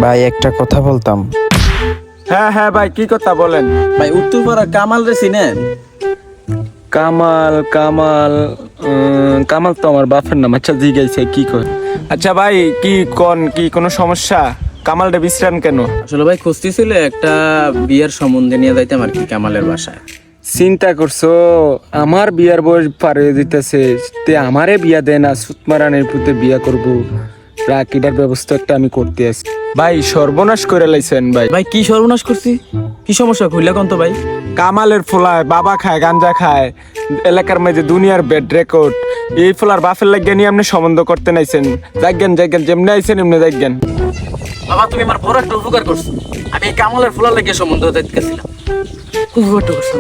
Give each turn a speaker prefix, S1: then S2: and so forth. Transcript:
S1: ভাই একটা কথা বলতাম।
S2: হ্যাঁ হ্যাঁ ভাই, কি কথা বলেন।
S3: ভাই উত্তরপাড়া কামাল রে চিনেন?
S2: কামাল কামাল কামাল তো আমার বাপের নাম। আচ্ছা জিজ্ঞাসা কি কর। আচ্ছা ভাই, কি কি কোনো সমস্যা? কামালটা বিশ্রাম কেন?
S3: আসলে ভাই খুঁজতেছিল একটা বিয়ের সম্বন্ধে নিয়ে যাইতাম আর কি কামালের বাসায়।
S2: চিন্তা করছো আমার বিয়ার বয়স পার হয়ে দিতেছে, তে আমারে বিয়া দেয় না, সুতমারানের পুতে বিয়া করব। রাকিটার ব্যবস্থা একটা আমি করতে আসি। ভাই সর্বনাশ করে লাইছেন ভাই।
S3: ভাই কি সর্বনাশ করছি? কি সমস্যা খুললা কোন তো ভাই?
S2: কামালের ফোলায় বাবা খায়, গাঞ্জা খায়, এলাকার মাঝে দুনিয়ার বেড রেকর্ড। এই ফোলার বাপের লাগিয়ে নিয়ে আপনি সম্বন্ধ করতে নাইছেন। জাগেন জাগেন, যেমনি আইছেন এমনি জাগেন।
S3: বাবা তুমি আমার বড় একটা উপকার করছো। আমি এই কামালের ফুলার লেগে সম্বন্ধ দেখতেছিলাম। খুব বড় করছো।